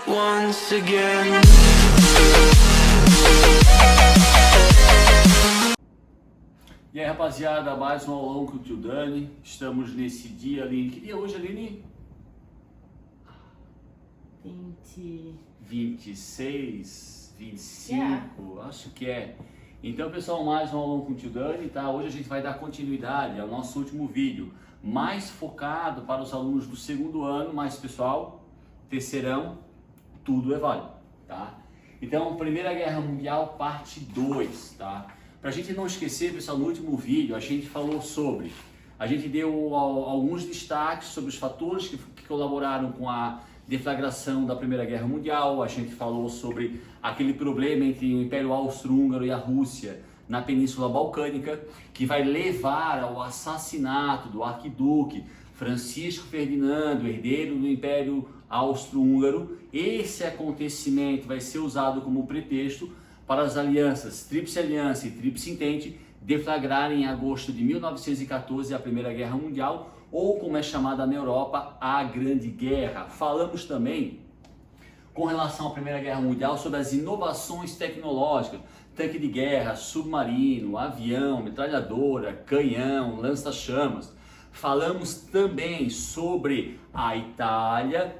once again. E aí, rapaziada, mais um aulão com o tio Dani. Estamos nesse dia, Aline. Que dia é hoje, Aline? 26, 25, acho que é. Então, pessoal, mais um aulão com o tio Dani, tá? Hoje a gente vai dar continuidade ao nosso último vídeo, mais focado para os alunos do segundo ano, mas, pessoal, terceirão, tudo é válido, tá? Então, Primeira Guerra Mundial, parte 2, tá? Pra gente não esquecer, pessoal, no último vídeo a gente falou sobre, a gente deu alguns destaques sobre os fatores que colaboraram com a deflagração da Primeira Guerra Mundial. A gente falou sobre aquele problema entre o Império Austro-Húngaro e a Rússia na Península Balcânica, que vai levar ao assassinato do arquiduque Francisco Ferdinando, herdeiro do Império Austro-Húngaro. Esse acontecimento vai ser usado como pretexto para as alianças Tríplice Aliança e Tríplice Entente deflagrarem em agosto de 1914 a Primeira Guerra Mundial, ou como é chamada na Europa, a Grande Guerra. Falamos também, com relação à Primeira Guerra Mundial, sobre as inovações tecnológicas, tanque de guerra, submarino, avião, metralhadora, canhão, lança-chamas. Falamos também sobre a Itália,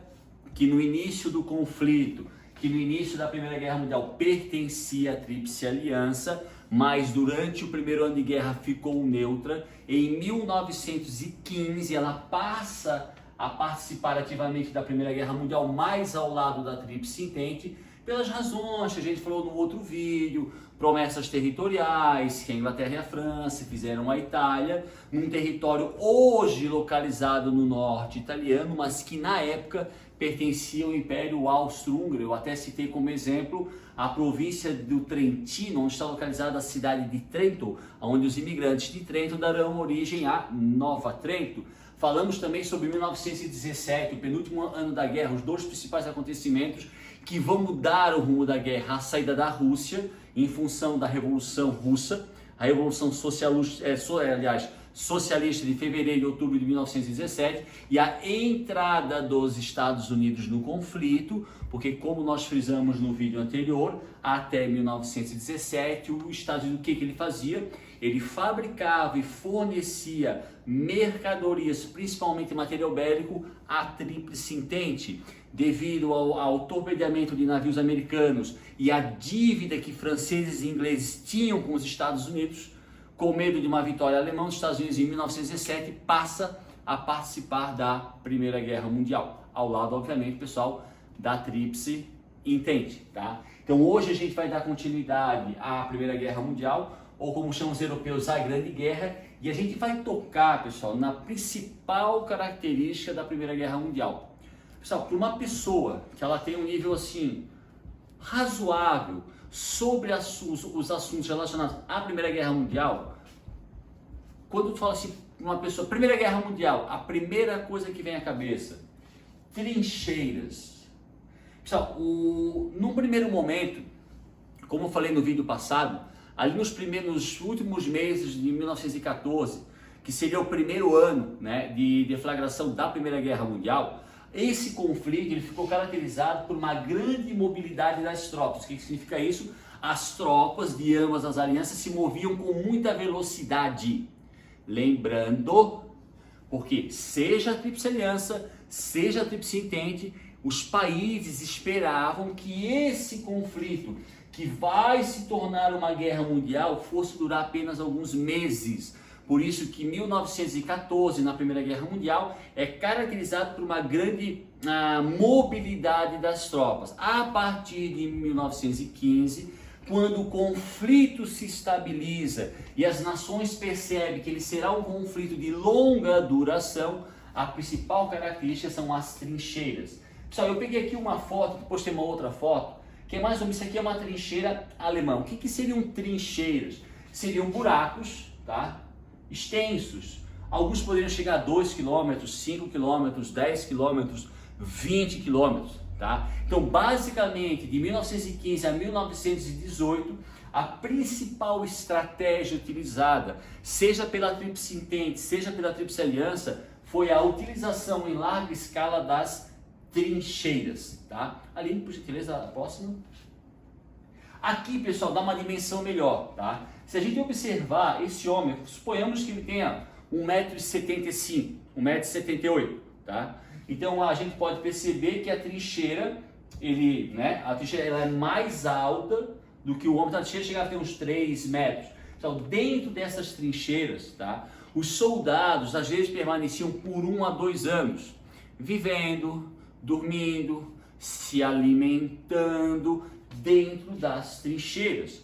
que no início do conflito, que no início da Primeira Guerra Mundial pertencia à Tríplice Aliança, mas durante o primeiro ano de guerra ficou neutra. Em 1915 ela passa a participar ativamente da Primeira Guerra Mundial, mais ao lado da Tríplice Entente, pelas razões que a gente falou no outro vídeo, promessas territoriais que a Inglaterra e a França fizeram à Itália, num território hoje localizado no norte italiano, mas que na época pertencia ao Império Austro-Húngaro. Eu até citei como exemplo a província do Trentino, onde está localizada a cidade de Trento, onde os imigrantes de Trento darão origem a Nova Trento. Falamos também sobre 1917, o penúltimo ano da guerra, os dois principais acontecimentos que vão mudar o rumo da guerra: a saída da Rússia em função da Revolução Russa, a Revolução Socialista de fevereiro e outubro de 1917, e a entrada dos Estados Unidos no conflito, porque, como nós frisamos no vídeo anterior, até 1917 o Estados Unidos, o que ele fazia? Ele fabricava e fornecia mercadorias, principalmente material bélico, à Tríplice Entente. Devido ao torpedeamento de navios americanos e à dívida que franceses e ingleses tinham com os Estados Unidos, com medo de uma vitória alemã, os Estados Unidos em 1917 passa a participar da Primeira Guerra Mundial, ao lado, obviamente, pessoal, da Tríplice Entente, tá? Então hoje a gente vai dar continuidade à Primeira Guerra Mundial, ou como chamam os europeus, a Grande Guerra, e a gente vai tocar, pessoal, na principal característica da Primeira Guerra Mundial. Pessoal, para uma pessoa que ela tem um nível assim razoável sobre os assuntos relacionados à Primeira Guerra Mundial, quando tu fala assim, uma pessoa, Primeira Guerra Mundial, a primeira coisa que vem à cabeça, trincheiras. Pessoal, num primeiro momento, como eu falei no vídeo passado, ali nos últimos meses de 1914, que seria o primeiro ano, né, de deflagração da Primeira Guerra Mundial, esse conflito ele ficou caracterizado por uma grande mobilidade das tropas. O que significa isso? As tropas de ambas as alianças se moviam com muita velocidade. Lembrando, porque seja a Tríplice Aliança, seja a Tríplice Entente, os países esperavam que esse conflito, que vai se tornar uma guerra mundial, fosse durar apenas alguns meses. Por isso que 1914, na Primeira Guerra Mundial, é caracterizado por uma grande mobilidade das tropas. A partir de 1915, quando o conflito se estabiliza e as nações percebem que ele será um conflito de longa duração, a principal característica são as trincheiras. Pessoal, eu peguei aqui uma foto, depois tem uma outra foto, que é mais ou menos, isso aqui é uma trincheira alemã. O que seriam trincheiras? Seriam buracos, tá? Extensos. Alguns poderiam chegar a 2 km, 5 km, 10 km, 20 km, tá? Então, basicamente, de 1915 a 1918, a principal estratégia utilizada, seja pela Tríplice Entente, seja pela Tríplice Aliança, foi a utilização em larga escala das trincheiras, tá? Aline, por gentileza, a próxima. Aqui, pessoal, dá uma dimensão melhor, tá? Se a gente observar esse homem, suponhamos que ele tenha 1,75 m, 1,78 m, tá? Então a gente pode perceber que a trincheira, a trincheira ela é mais alta do que o homem, então a trincheira chega a ter uns 3 metros. Então, dentro dessas trincheiras, tá? Os soldados às vezes permaneciam por 1 a 2 anos, vivendo, dormindo, se alimentando dentro das trincheiras.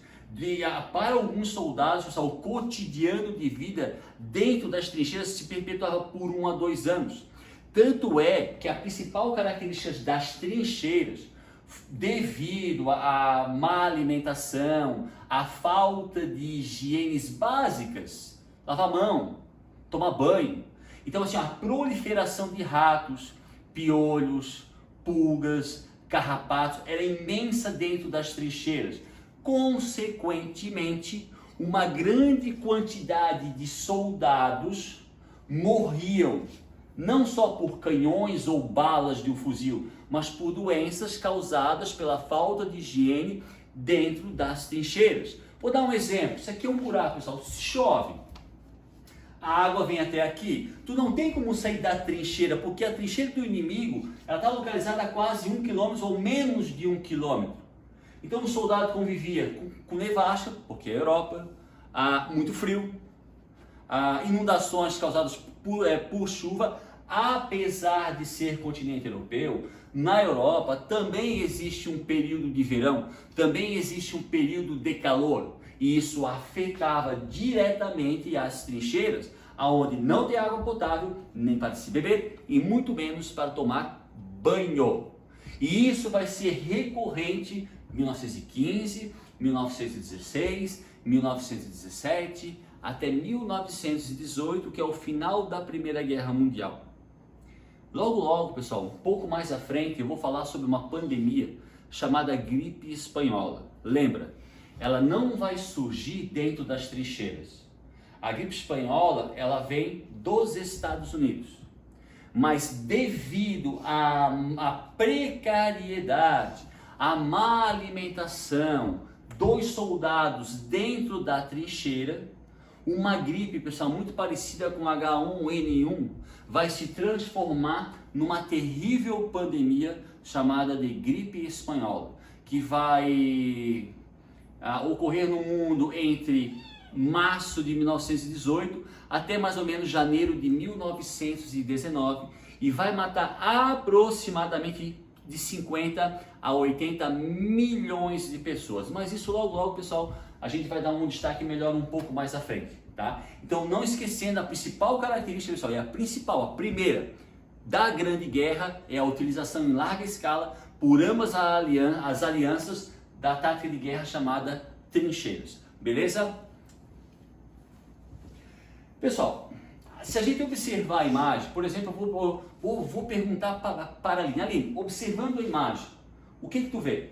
Para alguns soldados, pessoal, o cotidiano de vida dentro das trincheiras se perpetuava por 1 a 2 anos. Tanto é que a principal característica das trincheiras, devido à má alimentação, à falta de higienes básicas, lavar a mão, tomar banho. Então, assim, a proliferação de ratos, piolhos, pulgas, carrapatos era imensa dentro das trincheiras. Consequentemente, uma grande quantidade de soldados morriam, não só por canhões ou balas de um fuzil, mas por doenças causadas pela falta de higiene dentro das trincheiras. Vou dar um exemplo. Isso aqui é um buraco, pessoal. Se chove, a água vem até aqui. Tu não tem como sair da trincheira, porque a trincheira do inimigo está localizada a quase 1 km ou menos de 1 km. Então o soldado convivia com nevasca, porque é a Europa, muito frio, inundações causadas por chuva. Apesar de ser continente europeu, na Europa também existe um período de verão, também existe um período de calor, e isso afetava diretamente as trincheiras, aonde não tem água potável nem para se beber e muito menos para tomar banho. E isso vai ser recorrente em 1915, 1916, 1917 até 1918, que é o final da Primeira Guerra Mundial. Logo, logo, pessoal, um pouco mais à frente, eu vou falar sobre uma pandemia chamada gripe espanhola. Lembra, ela não vai surgir dentro das trincheiras. A gripe espanhola, ela vem dos Estados Unidos. Mas devido à precariedade, à má alimentação dos soldados dentro da trincheira, uma gripe, pessoal, muito parecida com H1N1, vai se transformar numa terrível pandemia chamada de gripe espanhola, que vai ocorrer no mundo entre março de 1918 até mais ou menos janeiro de 1919 e vai matar aproximadamente de 50 a 80 milhões de pessoas. Mas isso logo, logo, pessoal, a gente vai dar um destaque melhor um pouco mais à frente, tá? Então, não esquecendo a principal característica, pessoal, a primeira da Grande Guerra é a utilização em larga escala por ambas as alianças da tática de guerra chamada trincheiras. Beleza? Pessoal, se a gente observar a imagem, por exemplo, eu vou perguntar para a Aline, observando a imagem, o que tu vê?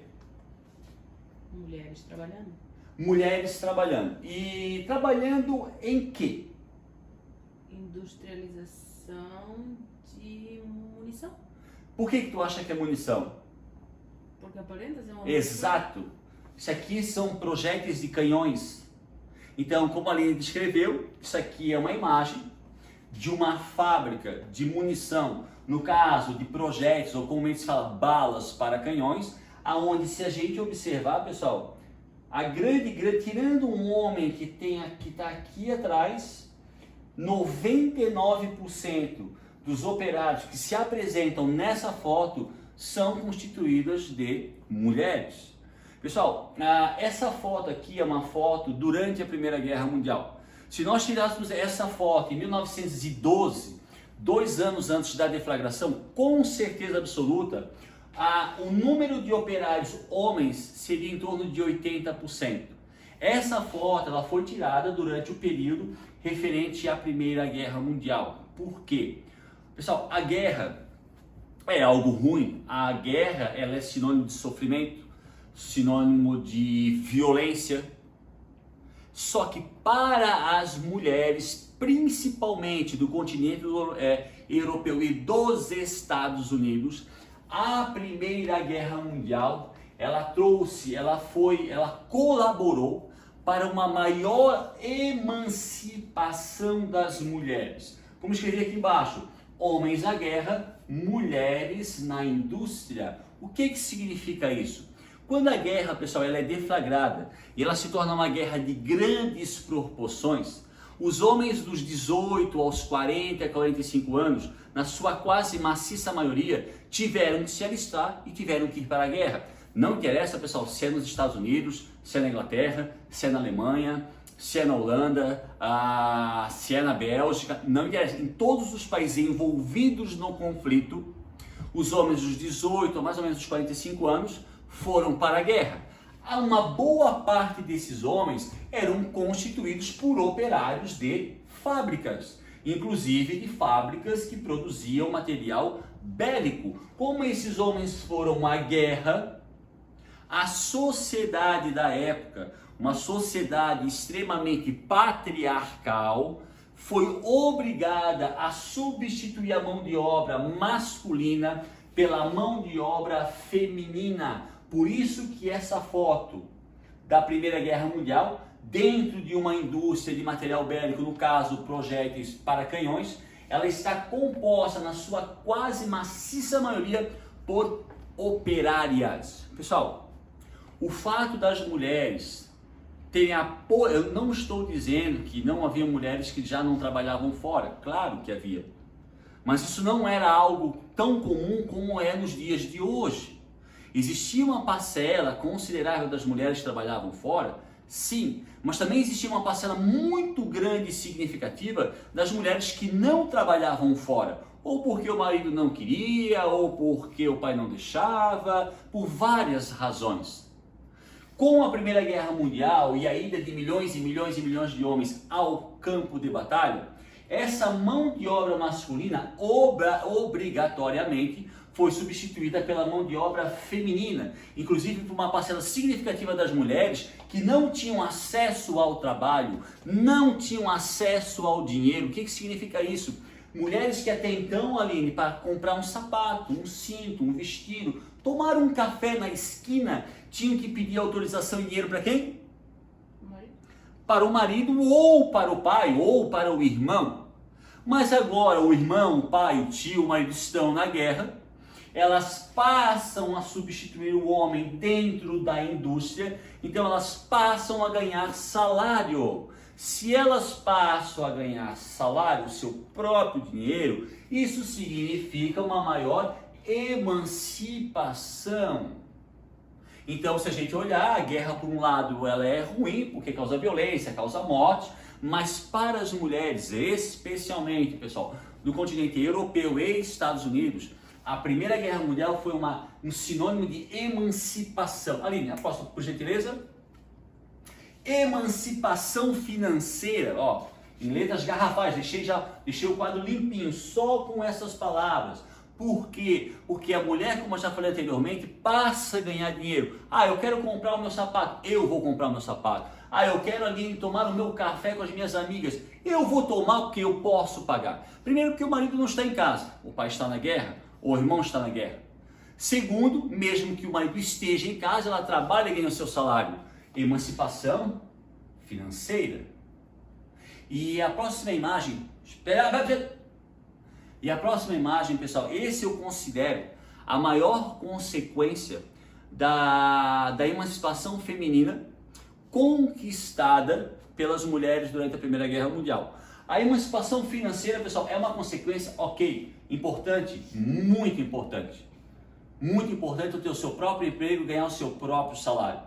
Mulheres trabalhando. Mulheres trabalhando. E trabalhando em quê? Industrialização de munição. Por que tu acha que é munição? Porque aparenta ser uma Exato. Isso aqui são projéteis de canhões. Então, como a Aline descreveu, isso aqui é uma imagem de uma fábrica de munição, no caso de projéteis, ou como se fala, balas para canhões, aonde se a gente observar, pessoal, tirando um homem que está aqui atrás, 99% dos operários que se apresentam nessa foto são constituídas de mulheres. Pessoal, essa foto aqui é uma foto durante a Primeira Guerra Mundial. Se nós tirássemos essa foto em 1912, 2 anos antes da deflagração, com certeza absoluta, o número de operários homens seria em torno de 80%. Essa foto ela foi tirada durante o período referente à Primeira Guerra Mundial. Por quê? Pessoal, a guerra é algo ruim. A guerra ela é sinônimo de sofrimento, sinônimo de violência. Só que para as mulheres, principalmente do continente europeu e dos Estados Unidos, a Primeira Guerra Mundial, ela colaborou para uma maior emancipação das mulheres. Como escrevi aqui embaixo, homens na guerra, mulheres na indústria. O que significa isso? Quando a guerra, pessoal, ela é deflagrada e ela se torna uma guerra de grandes proporções, os homens dos 18 aos 40, 45 anos, na sua quase maciça maioria, tiveram que se alistar e tiveram que ir para a guerra. Não interessa, pessoal, se é nos Estados Unidos, se é na Inglaterra, se é na Alemanha, se é na Holanda, se é na Bélgica, não interessa. Em todos os países envolvidos no conflito, os homens dos 18 a mais ou menos dos 45 anos foram para a guerra. Uma boa parte desses homens eram constituídos por operários de fábricas, inclusive de fábricas que produziam material bélico. Como esses homens foram à guerra, a sociedade da época, uma sociedade extremamente patriarcal, foi obrigada a substituir a mão de obra masculina pela mão de obra feminina. Por isso que essa foto da Primeira Guerra Mundial, dentro de uma indústria de material bélico, no caso projéteis para canhões, ela está composta na sua quase maciça maioria por operárias. Pessoal, o fato das mulheres terem apoio, eu não estou dizendo que não havia mulheres que já não trabalhavam fora, claro que havia, mas isso não era algo tão comum como é nos dias de hoje. Existia uma parcela considerável das mulheres que trabalhavam fora, sim, mas também existia uma parcela muito grande e significativa das mulheres que não trabalhavam fora, ou porque o marido não queria, ou porque o pai não deixava, por várias razões. Com a Primeira Guerra Mundial e a ida de milhões e milhões e milhões de homens ao campo de batalha, essa mão de obra masculina obrigatoriamente foi substituída pela mão de obra feminina, inclusive por uma parcela significativa das mulheres que não tinham acesso ao trabalho, não tinham acesso ao dinheiro. O que significa isso? Mulheres que até então, Aline, para comprar um sapato, um cinto, um vestido, tomar um café na esquina, tinham que pedir autorização e dinheiro para quem? Para o marido ou para o pai ou para o irmão. Mas agora o irmão, o pai, o tio, o marido estão na guerra, elas passam a substituir o homem dentro da indústria, então elas passam a ganhar salário. Se elas passam a ganhar salário, o seu próprio dinheiro, isso significa uma maior emancipação. Então, se a gente olhar, a guerra, por um lado, ela é ruim, porque causa violência, causa morte, mas para as mulheres, especialmente, pessoal, do continente europeu e Estados Unidos, a Primeira Guerra Mundial foi um sinônimo de emancipação. Aline, a próxima, por gentileza. Emancipação financeira, ó, em letras garrafais, deixei o quadro limpinho, só com essas palavras. Por quê? Porque a mulher, como eu já falei anteriormente, passa a ganhar dinheiro. Eu quero comprar o meu sapato, eu vou comprar o meu sapato. Eu quero ali tomar o meu café com as minhas amigas, eu vou tomar porque eu posso pagar. Primeiro, porque o marido não está em casa, o pai está na guerra, o irmão está na guerra. Segundo, mesmo que o marido esteja em casa, ela trabalha e ganha o seu salário. Emancipação financeira. E a próxima imagem, pessoal, esse eu considero a maior consequência da emancipação feminina conquistada pelas mulheres durante a Primeira Guerra Mundial. A emancipação financeira, pessoal, é uma consequência, importante, muito importante. Muito importante ter o seu próprio emprego, ganhar o seu próprio salário.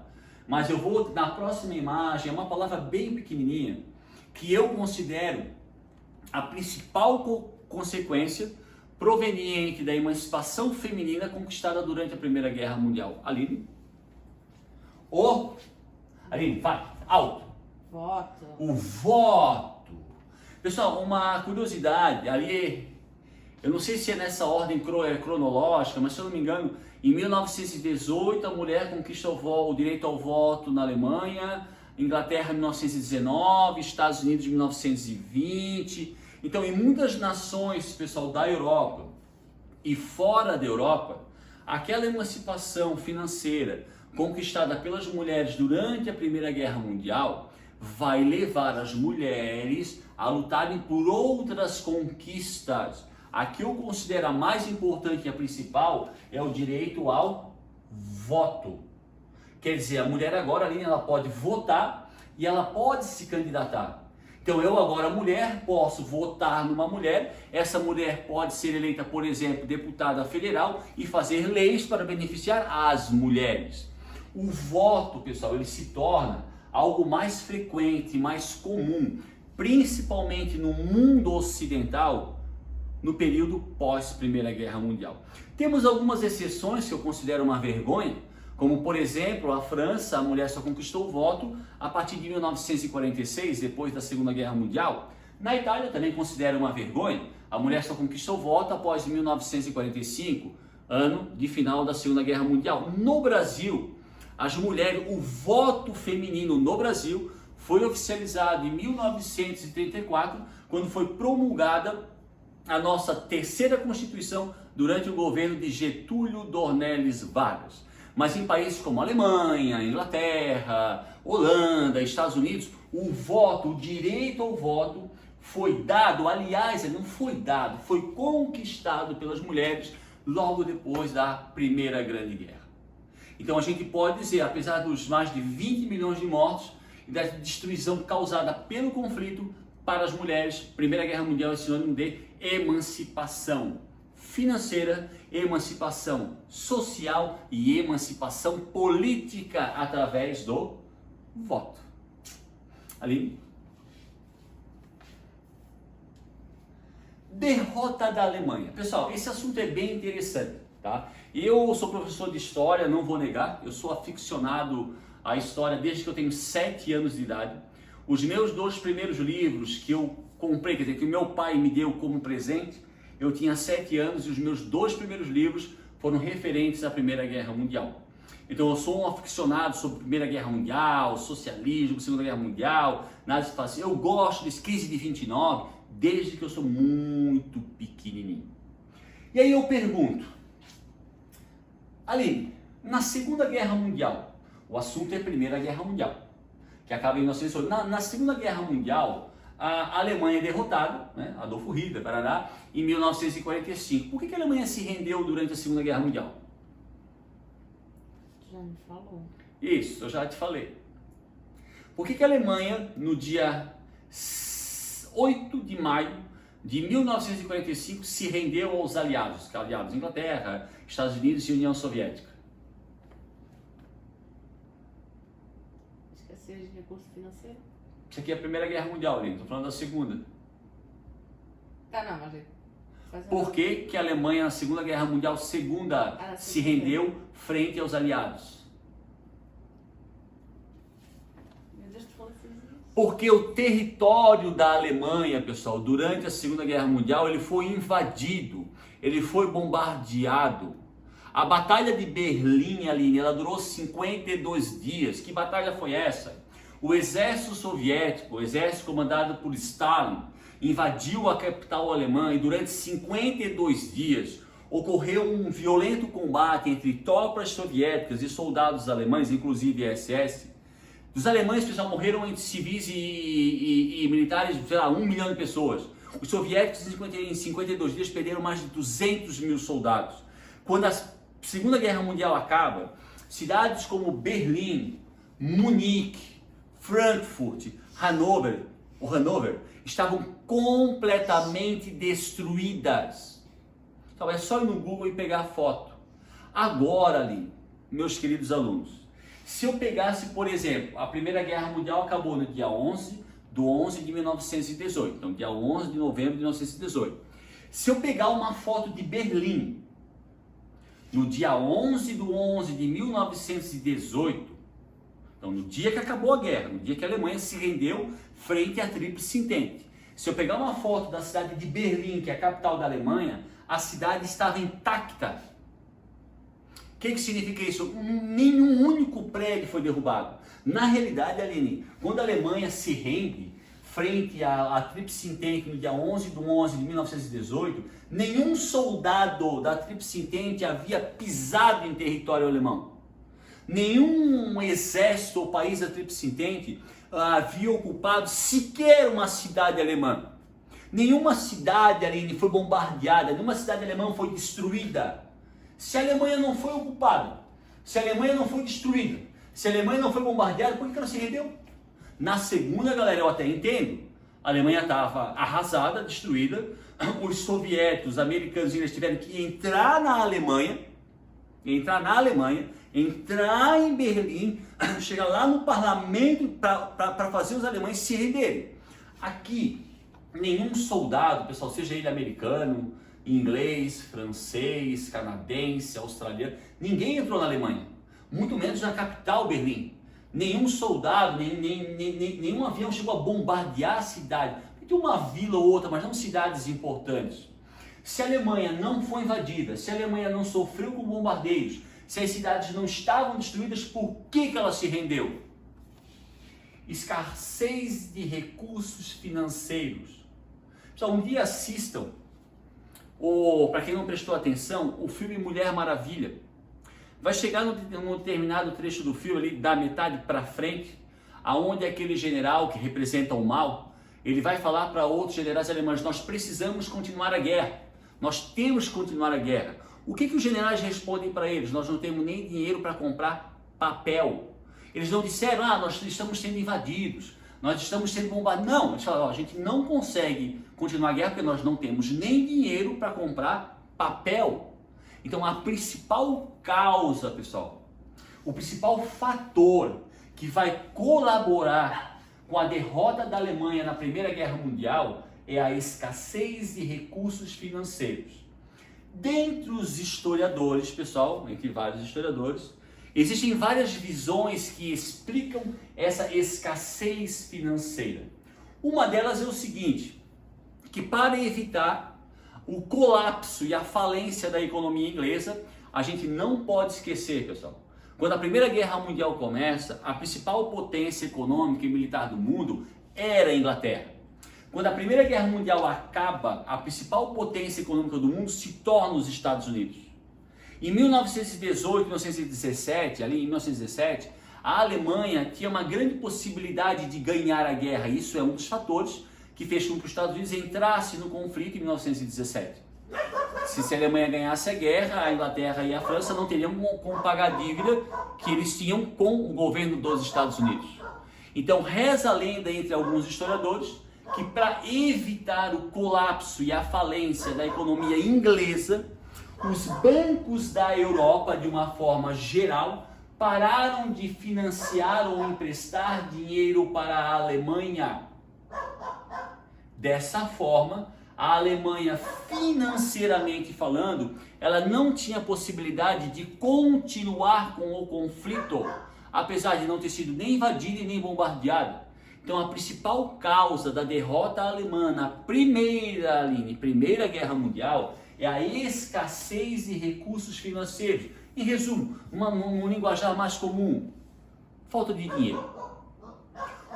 Mas eu vou, na próxima imagem, é uma palavra bem pequenininha, que eu considero a principal consequência proveniente da emancipação feminina conquistada durante a Primeira Guerra Mundial. Aline? Aline, vai, alto. Voto. O voto. Pessoal, uma curiosidade, ali, eu não sei se é nessa ordem cronológica, mas se eu não me engano, em 1918 a mulher conquista o direito ao voto na Alemanha, Inglaterra em 1919, Estados Unidos em 1920. Então, em muitas nações, pessoal, da Europa e fora da Europa, aquela emancipação financeira conquistada pelas mulheres durante a Primeira Guerra Mundial vai levar as mulheres a lutarem por outras conquistas. A que eu considero a mais importante e a principal é o direito ao voto. Quer dizer, a mulher agora ali ela pode votar e ela pode se candidatar. Então eu agora, mulher, posso votar numa mulher, essa mulher pode ser eleita, por exemplo, deputada federal e fazer leis para beneficiar as mulheres. O voto, pessoal, ele se torna algo mais frequente, mais comum, principalmente no mundo ocidental, no período pós-Primeira Guerra Mundial. Temos algumas exceções que eu considero uma vergonha, como por exemplo, a França, a mulher só conquistou o voto a partir de 1946, depois da Segunda Guerra Mundial. Na Itália também considero uma vergonha, a mulher só conquistou o voto após 1945, ano de final da Segunda Guerra Mundial. No Brasil, as mulheres, o voto feminino no Brasil foi oficializado em 1934, quando foi promulgada a nossa terceira Constituição durante o governo de Getúlio Dornelles Vargas. Mas em países como Alemanha, Inglaterra, Holanda, Estados Unidos, o voto, o direito ao voto foi dado, aliás, não foi dado, foi conquistado pelas mulheres logo depois da Primeira Grande Guerra. Então a gente pode dizer, apesar dos mais de 20 milhões de mortos e da destruição causada pelo conflito, para as mulheres, Primeira Guerra Mundial é sinônimo de emancipação financeira, emancipação social e emancipação política através do voto. Ali. Derrota da Alemanha. Pessoal, esse assunto é bem interessante, tá? Eu sou professor de história, não vou negar, eu sou aficionado à história desde que eu tenho 7 anos de idade. Os meus 2 primeiros livros que eu comprei, quer dizer, que o meu pai me deu como presente, eu tinha 7 anos e os meus 2 primeiros livros foram referentes à Primeira Guerra Mundial. Então eu sou um aficionado sobre Primeira Guerra Mundial, socialismo, Segunda Guerra Mundial, nada se faz. Eu gosto desse crise de 29 desde que eu sou muito pequenininho. E aí eu pergunto, Aline, na Segunda Guerra Mundial, o assunto é a Primeira Guerra Mundial, que acaba em 1918. Na Segunda Guerra Mundial, a Alemanha é derrotada, né? Adolfo Hitler, Parará, em 1945. Por que a Alemanha se rendeu durante a Segunda Guerra Mundial? Já me falou. Isso, eu já te falei. Por que a Alemanha, no dia 8 de maio de 1945, se rendeu aos aliados, Inglaterra, Estados Unidos e União Soviética? Esquecer de recurso financeiro? Isso aqui é a Primeira Guerra Mundial, Lino. Estou falando da Segunda. Tá, não, mas... Por que a Alemanha, na Segunda Guerra Mundial, se rendeu frente aos aliados? Meu Deus, tu falou assim. Porque o território da Alemanha, pessoal, durante a Segunda Guerra Mundial, ele foi invadido, ele foi bombardeado. A Batalha de Berlim, Aline, ela durou 52 dias. Que batalha foi essa? O exército soviético, o exército comandado por Stalin, invadiu a capital alemã e durante 52 dias ocorreu um violento combate entre tropas soviéticas e soldados alemães, inclusive SS. Os alemães, pessoal, morreram entre civis e militares, sei lá, 1 milhão de pessoas. Os soviéticos, em 52 dias, perderam mais de 200 mil soldados. Quando a Segunda Guerra Mundial acaba, cidades como Berlim, Munique, Frankfurt, Hanover estavam completamente destruídas. Então é só ir no Google e pegar a foto. Agora, ali, meus queridos alunos, se eu pegasse, por exemplo, a Primeira Guerra Mundial acabou no dia 11 de 1918, então dia 11 de novembro de 1918. Se eu pegar uma foto de Berlim, no dia 11 de 1918, então no dia que acabou a guerra, no dia que a Alemanha se rendeu frente à Tríplice Entente, se eu pegar uma foto da cidade de Berlim, que é a capital da Alemanha, a cidade estava intacta. O que significa isso? Nenhum único prédio foi derrubado. Na realidade, Aline, quando a Alemanha se rende frente à Tríplice Entente no dia 11/11/1918, nenhum soldado da Tríplice Entente havia pisado em território alemão. Nenhum exército ou país da Tríplice Entente havia ocupado sequer uma cidade alemã. Nenhuma cidade, Aline, foi bombardeada, nenhuma cidade alemã foi destruída. Se a Alemanha não foi ocupada, se a Alemanha não foi destruída, se a Alemanha não foi bombardeada, por que ela se rendeu? Na segunda, galera, eu até entendo, a Alemanha estava arrasada, destruída, os soviéticos, os americanos, eles tiveram que entrar na Alemanha, entrar em Berlim, chegar lá no parlamento para fazer os alemães se renderem. Aqui, nenhum soldado, pessoal, seja ele americano, inglês, francês, canadense, australiano, ninguém entrou na Alemanha, muito menos na capital, Berlim. Nenhum soldado, nenhum avião chegou a bombardear a cidade. Tem uma vila ou outra, mas não cidades importantes. Se a Alemanha não foi invadida, se a Alemanha não sofreu com bombardeios, se as cidades não estavam destruídas, por que ela se rendeu? Escassez de recursos financeiros. Pessoal, um dia assistam, ou para quem não prestou atenção, o filme Mulher Maravilha. Vai chegar num determinado trecho do filme, ali, da metade para frente, aonde aquele general que representa o mal, ele vai falar para outros generais alemães: nós precisamos continuar a guerra, nós temos que continuar a guerra. O que os generais respondem para eles? Nós não temos nem dinheiro para comprar papel. Eles não disseram: nós estamos sendo invadidos, nós estamos sendo bombardeados. Não, eles falaram: a gente não consegue continuar a guerra porque nós não temos nem dinheiro para comprar papel. Então a principal causa, pessoal, o principal fator que vai colaborar com a derrota da Alemanha na Primeira Guerra Mundial é a escassez de recursos financeiros. Dentre os historiadores, pessoal, entre vários historiadores, existem várias visões que explicam essa escassez financeira. Uma delas é o seguinte, que para evitar o colapso e a falência da economia inglesa, a gente não pode esquecer, pessoal, quando a Primeira Guerra Mundial começa, a principal potência econômica e militar do mundo era a Inglaterra. Quando a Primeira Guerra Mundial acaba, a principal potência econômica do mundo se torna os Estados Unidos. Em 1918, 1917, ali em 1917, a Alemanha tinha uma grande possibilidade de ganhar a guerra. Isso é um dos fatores que fez com que os Estados Unidos entrassem no conflito em 1917. Se a Alemanha ganhasse a guerra, a Inglaterra e a França não teriam como pagar a dívida que eles tinham com o governo dos Estados Unidos. Então reza a lenda entre alguns historiadores que para evitar o colapso e a falência da economia inglesa, os bancos da Europa, de uma forma geral, pararam de financiar ou emprestar dinheiro para a Alemanha. Dessa forma, a Alemanha, financeiramente falando, ela não tinha possibilidade de continuar com o conflito, apesar de não ter sido nem invadida e nem bombardeada. Então, a principal causa da derrota alemã na Primeira Guerra Mundial é a escassez de recursos financeiros. Em resumo, um linguajar mais comum, falta de dinheiro.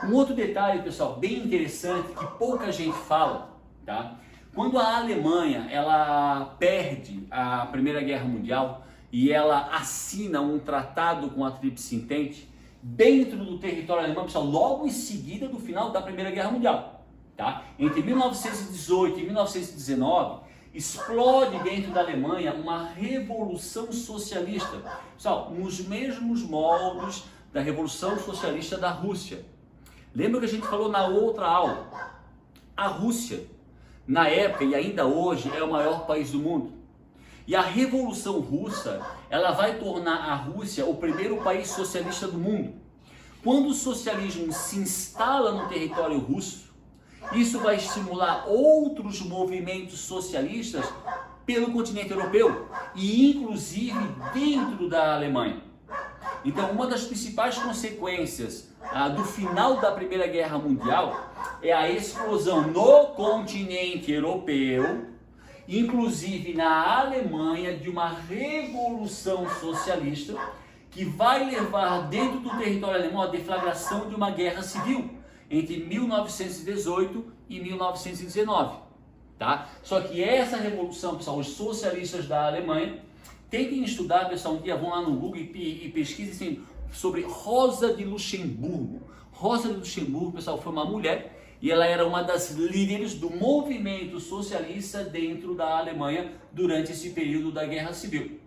Um outro detalhe, pessoal, bem interessante, que pouca gente fala, tá? Quando a Alemanha ela perde a Primeira Guerra Mundial e ela assina um tratado com a Tríplice Entente dentro do território alemão, pessoal, logo em seguida do final da Primeira Guerra Mundial, tá? Entre 1918 e 1919, explode dentro da Alemanha uma revolução socialista, pessoal, nos mesmos moldes da Revolução Socialista da Rússia. Lembra que a gente falou na outra aula? A Rússia, na época e ainda hoje, é o maior país do mundo. E a Revolução Russa, ela vai tornar a Rússia o primeiro país socialista do mundo. Quando o socialismo se instala no território russo, isso vai estimular outros movimentos socialistas pelo continente europeu e inclusive dentro da Alemanha. Então, uma das principais consequências do final da Primeira Guerra Mundial é a explosão no continente europeu, inclusive na Alemanha, de uma revolução socialista que vai levar dentro do território alemão a deflagração de uma guerra civil. entre 1918 e 1919, tá? Só que essa revolução, pessoal, os socialistas da Alemanha, tentem estudar, pessoal, um dia vão lá no Google e pesquisem sobre Rosa de Luxemburgo. Rosa de Luxemburgo, pessoal, foi uma mulher e ela era uma das líderes do movimento socialista dentro da Alemanha durante esse período da Guerra Civil,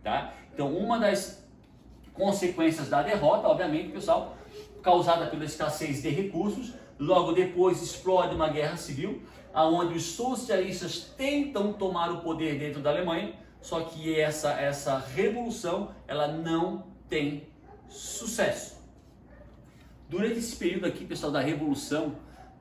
tá? Então, uma das consequências da derrota, obviamente, pessoal, causada pela escassez de recursos, logo depois explode uma guerra civil, onde os socialistas tentam tomar o poder dentro da Alemanha, só que essa revolução ela não tem sucesso. Durante esse período aqui, pessoal, da revolução,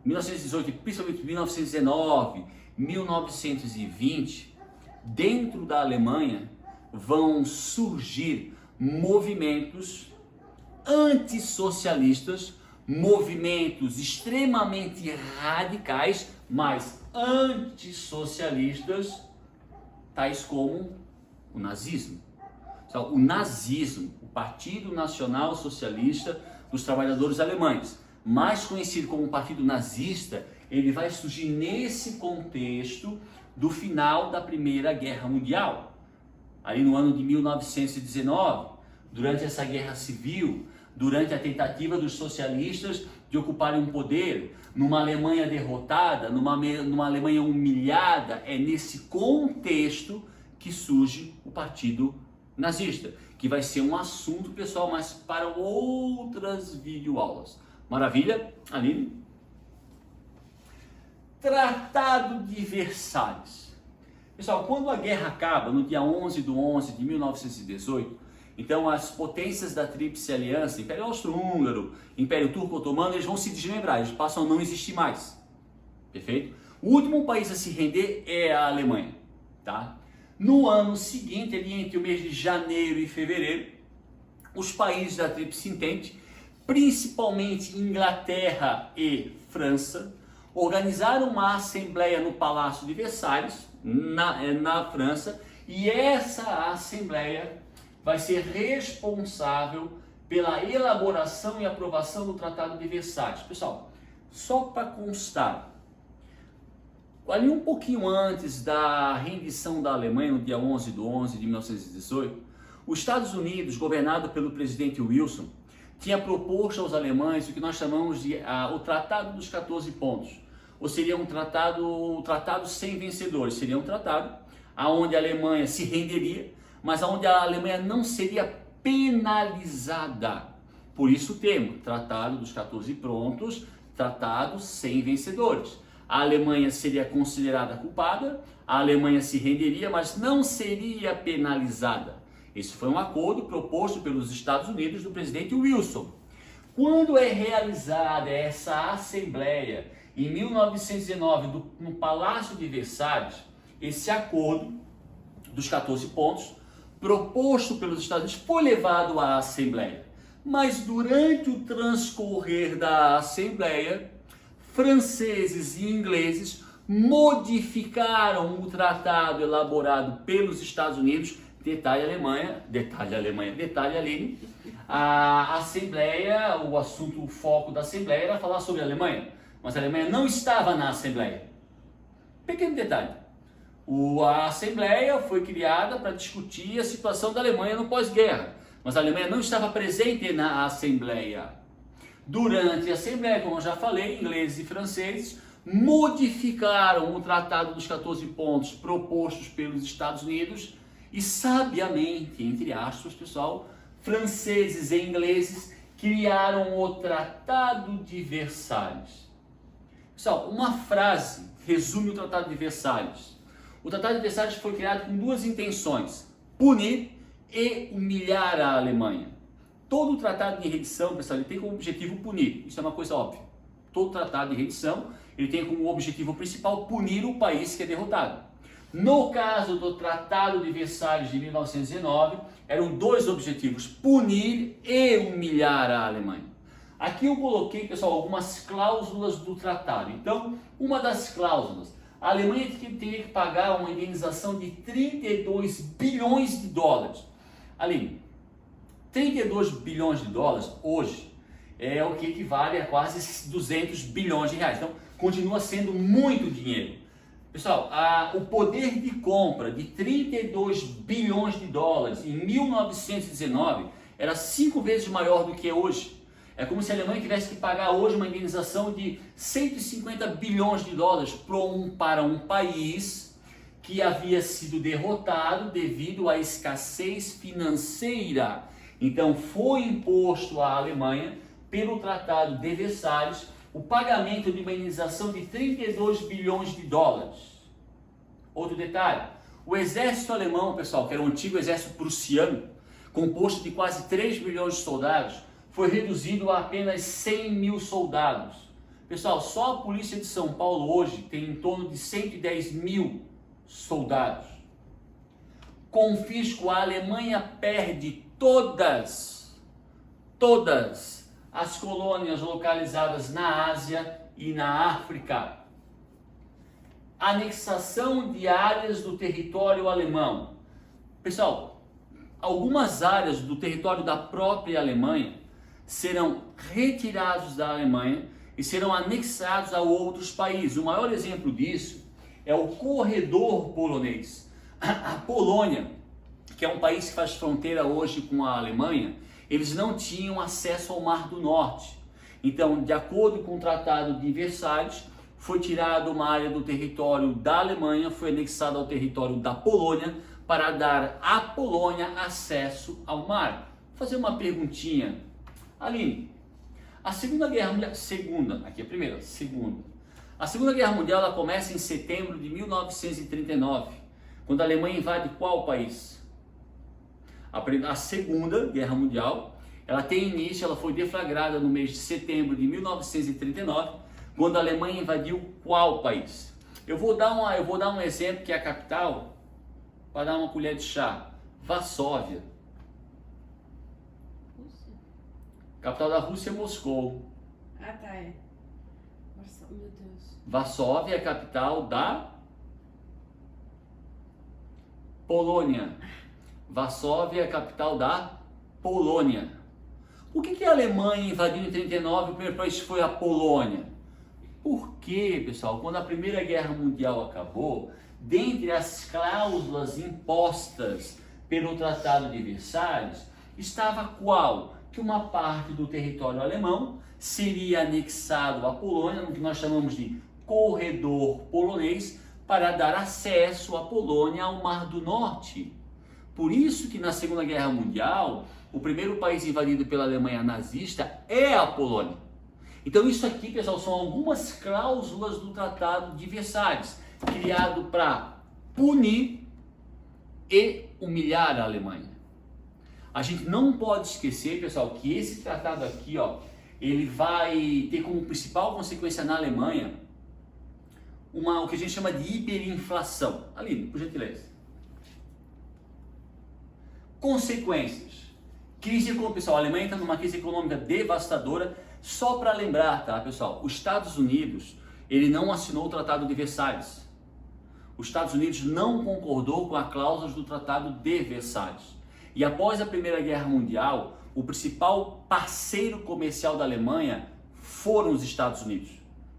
1918, principalmente 1919, 1920, dentro da Alemanha vão surgir movimentos antissocialistas, movimentos extremamente radicais, mas antissocialistas, tais como o nazismo. Então, o nazismo, o Partido Nacional Socialista dos Trabalhadores Alemães, mais conhecido como Partido Nazista, ele vai surgir nesse contexto do final da Primeira Guerra Mundial. Ali no ano de 1919, durante essa guerra civil, durante a tentativa dos socialistas de ocuparem um poder, numa Alemanha derrotada, numa Alemanha humilhada, é nesse contexto que surge o Partido Nazista, que vai ser um assunto, pessoal, mas para outras videoaulas. Maravilha, Aline? Tratado de Versalhes. Pessoal, quando a guerra acaba, no dia 11 de 11 de 1918, então as potências da Tríplice Aliança, Império Austro-Húngaro, Império Turco-Otomano, eles vão se desmembrar, eles passam a não existir mais. Perfeito? O último país a se render é a Alemanha, tá? No ano seguinte, ali entre o mês de janeiro e fevereiro, os países da Tríplice Entente, principalmente Inglaterra e França, organizaram uma assembleia no Palácio de Versalhes, na França, e essa assembleia vai ser responsável pela elaboração e aprovação do Tratado de Versalhes. Pessoal, só para constar, ali um pouquinho antes da rendição da Alemanha, no dia 11 de 11 de 1918, os Estados Unidos, governado pelo presidente Wilson, tinha proposto aos alemães o que nós chamamos de o Tratado dos 14 Pontos, ou seria um tratado sem vencedores, seria um tratado onde a Alemanha se renderia, mas onde a Alemanha não seria penalizada. Por isso o termo, Tratado dos 14 Pontos, tratado sem vencedores. A Alemanha seria considerada culpada, a Alemanha se renderia, mas não seria penalizada. Esse foi um acordo proposto pelos Estados Unidos do presidente Wilson. Quando é realizada essa assembleia, em 1919, no Palácio de Versalhes, esse acordo dos 14 pontos, proposto pelos Estados Unidos, foi levado à Assembleia. Mas durante o transcorrer da Assembleia, franceses e ingleses modificaram o tratado elaborado pelos Estados Unidos. Detalhe Alemanha, detalhe Aline. A Assembleia, o assunto, o foco da Assembleia era falar sobre a Alemanha, mas a Alemanha não estava na Assembleia. Pequeno detalhe. A Assembleia foi criada para discutir a situação da Alemanha no pós-guerra, mas a Alemanha não estava presente na Assembleia. Durante a Assembleia, como eu já falei, ingleses e franceses modificaram o Tratado dos 14 Pontos propostos pelos Estados Unidos e, sabiamente, entre aspas, pessoal, franceses e ingleses criaram o Tratado de Versalhes. Pessoal, uma frase resume o Tratado de Versalhes. O Tratado de Versalhes foi criado com duas intenções: punir e humilhar a Alemanha. Todo tratado de redição, pessoal, ele tem como objetivo punir. Isso é uma coisa óbvia. Todo tratado de redição, ele tem como objetivo principal punir o país que é derrotado. No caso do Tratado de Versalhes de 1919, eram dois objetivos: punir e humilhar a Alemanha. Aqui eu coloquei, pessoal, algumas cláusulas do tratado. Então, uma das cláusulas: a Alemanha teria que pagar uma indenização de 32 bilhões de dólares. Aline, 32 bilhões de dólares hoje é o que equivale a quase 200 bilhões de reais. Então, continua sendo muito dinheiro. Pessoal, o poder de compra de 32 bilhões de dólares em 1919 era 5 vezes maior do que hoje. É como se a Alemanha tivesse que pagar hoje uma indenização de 150 bilhões de dólares para um país que havia sido derrotado devido à escassez financeira. Então foi imposto à Alemanha, pelo Tratado de Versalhes, o pagamento de uma indenização de 32 bilhões de dólares. Outro detalhe, o exército alemão, pessoal, que era o antigo exército prussiano, composto de quase 3 milhões de soldados, foi reduzido a apenas 100 mil soldados. Pessoal, só a polícia de São Paulo hoje tem em torno de 110 mil soldados. Confisco, a Alemanha perde todas as colônias localizadas na Ásia e na África. Anexação de áreas do território alemão. Pessoal, algumas áreas do território da própria Alemanha serão retirados da Alemanha e serão anexados a outros países. O maior exemplo disso é o corredor polonês. A Polônia, que é um país que faz fronteira hoje com a Alemanha, eles não tinham acesso ao Mar do Norte. Então, de acordo com o Tratado de Versalhes, foi tirada uma área do território da Alemanha, foi anexada ao território da Polônia, para dar à Polônia acesso ao mar. Vou fazer uma perguntinha. Aline, a Segunda Guerra Mundial... aqui a primeira, segunda. A Segunda Guerra Mundial ela começa em setembro de 1939, quando a Alemanha invade qual país? A Segunda Guerra Mundial, ela tem início, ela foi deflagrada no mês de setembro de 1939, quando a Alemanha invadiu qual país? Eu vou dar um exemplo que é a capital, para dar uma colher de chá. Varsóvia. Rússia? Capital da Rússia é Moscou. Ah, tá, é. Meu Deus. Varsóvia é a capital da Polônia. Varsóvia é a capital da Polônia. Por que a Alemanha invadiu em 1939 e o primeiro país foi a Polônia? Porque, pessoal, quando a Primeira Guerra Mundial acabou, dentre as cláusulas impostas pelo Tratado de Versalhes, estava qual? Que uma parte do território alemão seria anexado à Polônia, no que nós chamamos de corredor polonês, para dar acesso à Polônia ao Mar do Norte. Por isso que na Segunda Guerra Mundial, o primeiro país invadido pela Alemanha nazista é a Polônia. Então isso aqui, pessoal, são algumas cláusulas do Tratado de Versalhes, criado para punir e humilhar a Alemanha. A gente não pode esquecer, pessoal, que esse tratado aqui, ó, ele vai ter como principal consequência na Alemanha o que a gente chama de hiperinflação. Aline, por gentileza. Consequências. Crise econômica, pessoal, a Alemanha está numa crise econômica devastadora. Só para lembrar, tá, pessoal, os Estados Unidos, ele não assinou o Tratado de Versalhes. Os Estados Unidos não concordou com as cláusulas do Tratado de Versalhes. E após a Primeira Guerra Mundial, o principal parceiro comercial da Alemanha foram os Estados Unidos.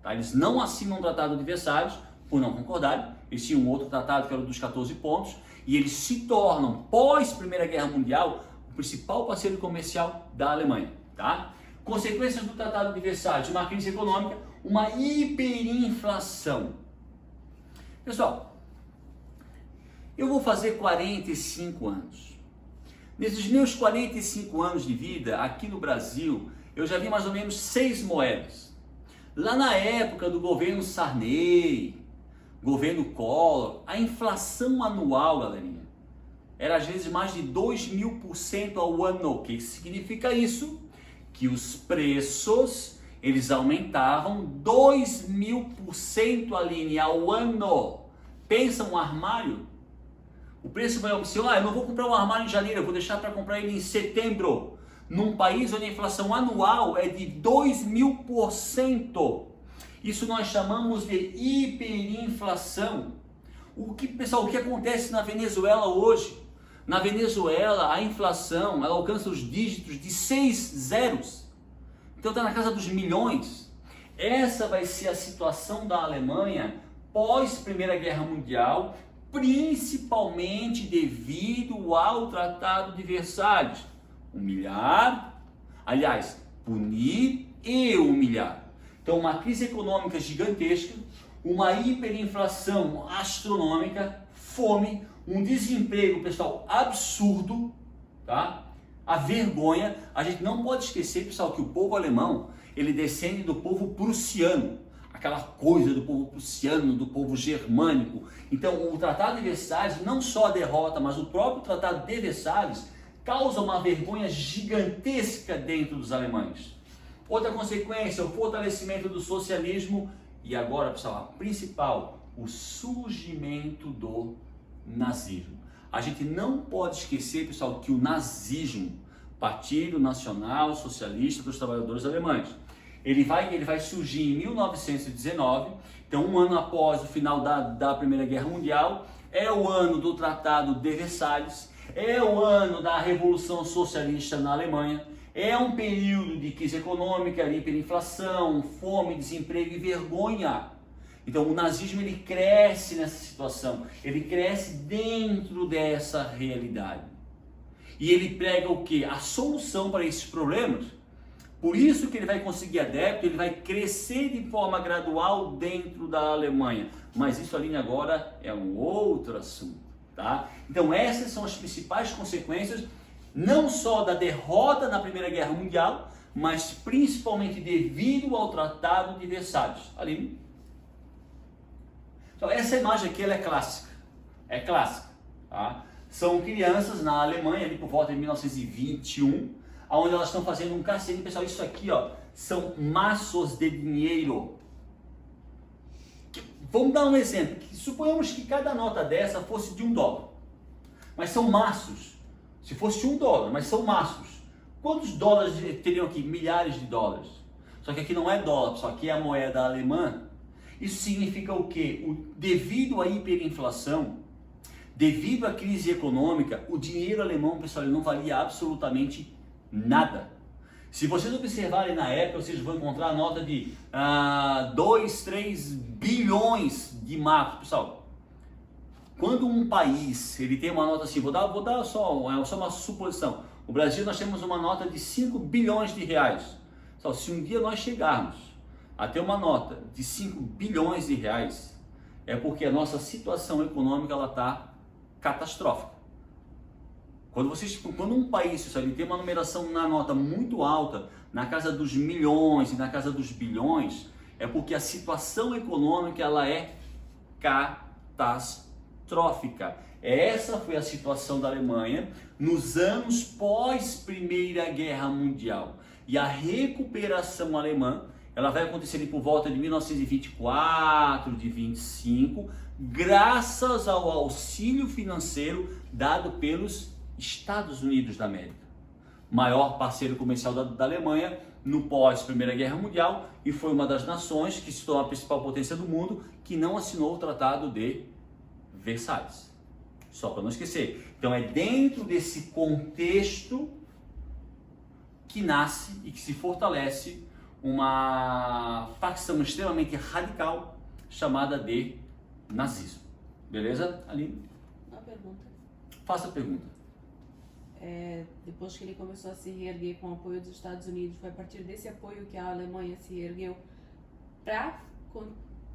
Tá? Eles não assinam o Tratado de Versalhes por não concordarem. Eles tinham um outro tratado que era o dos 14 pontos. E eles se tornam, pós Primeira Guerra Mundial, o principal parceiro comercial da Alemanha. Tá? Consequências do Tratado de Versalhes: uma crise econômica, uma hiperinflação. Pessoal, eu vou fazer 45 anos. Nesses meus 45 anos de vida, aqui no Brasil, eu já vi mais ou menos 6 moedas. Lá na época do governo Sarney, governo Collor, a inflação anual, galerinha, era às vezes mais de 2.000% ao ano. O que significa isso? Que os preços, eles aumentavam 2.000%, Aline, ao ano. Pensa um armário? O preço vai aumentar. Eu não vou comprar um armário em janeiro, eu vou deixar para comprar ele em setembro. Num país onde a inflação anual é de 2.000%. Isso nós chamamos de hiperinflação. Pessoal, o que acontece na Venezuela hoje? Na Venezuela, a inflação ela alcança os dígitos de 6 zeros. Então está na casa dos milhões. Essa vai ser a situação da Alemanha pós Primeira Guerra Mundial, principalmente devido ao Tratado de Versalhes. Humilhar, aliás, punir e humilhar. Então uma crise econômica gigantesca, uma hiperinflação astronômica, fome, um desemprego, pessoal, absurdo, tá? A vergonha. A gente não pode esquecer, pessoal, que o povo alemão, ele descende do povo prussiano, aquela coisa do povo prussiano, do povo germânico. Então o Tratado de Versalhes, não só a derrota, mas o próprio Tratado de Versalhes causa uma vergonha gigantesca dentro dos alemães. Outra consequência, o fortalecimento do socialismo e agora, pessoal, a principal, o surgimento do nazismo. A gente não pode esquecer, pessoal, que o nazismo, Partido Nacional Socialista dos Trabalhadores Alemães, ele vai surgir em 1919, então um ano após o final da Primeira Guerra Mundial, é o ano do Tratado de Versalhes, é o ano da Revolução Socialista na Alemanha, é um período de crise econômica, hiperinflação, fome, desemprego e vergonha. Então o nazismo ele cresce nessa situação, ele cresce dentro dessa realidade. E ele prega o quê? A solução para esses problemas. Por isso que ele vai conseguir adepto, ele vai crescer de forma gradual dentro da Alemanha. Mas isso, Aline, agora é um outro assunto, tá? Então essas são as principais consequências, não só da derrota na Primeira Guerra Mundial, mas principalmente devido ao Tratado de Versalhes. Aline? Então, essa imagem aqui ela é clássica, tá? São crianças na Alemanha, ali por volta de 1921, onde elas estão fazendo um cacete. Pessoal, isso aqui, ó, são maços de dinheiro. Vamos dar um exemplo. Suponhamos que cada nota dessa fosse de $1, mas são maços. Se fosse $1, mas são maços. Quantos dólares teriam aqui? Milhares de dólares. Só que aqui não é dólar, pessoal, aqui é a moeda alemã. Isso significa o quê? Devido à hiperinflação, devido à crise econômica, o dinheiro alemão, pessoal, ele não valia absolutamente nada. Se vocês observarem na época, vocês vão encontrar a nota de 2, 3 bilhões de marcos. Pessoal, quando um país ele tem uma nota assim, vou dar só uma suposição. O Brasil, nós temos uma nota de 5 bilhões de reais. Pessoal, se um dia nós chegarmos a ter uma nota de 5 bilhões de reais, é porque a nossa situação econômica está catastrófica. Quando um país, sabe, tem uma numeração na nota muito alta, na casa dos milhões e na casa dos bilhões, é porque a situação econômica ela é catastrófica. Essa foi a situação da Alemanha nos anos pós Primeira Guerra Mundial. E a recuperação alemã ela vai acontecer ali por volta de 1924, de 25, graças ao auxílio financeiro dado pelos Estados Unidos da América, maior parceiro comercial da Alemanha no pós Primeira Guerra Mundial, e foi uma das nações que se tornou a principal potência do mundo que não assinou o Tratado de Versalhes. Só para não esquecer. Então é dentro desse contexto que nasce e que se fortalece uma facção extremamente radical chamada de nazismo. Beleza, Aline? Uma pergunta. Faça a pergunta. Depois que ele começou a se reerguer com o apoio dos Estados Unidos, foi a partir desse apoio que a Alemanha se reergueu para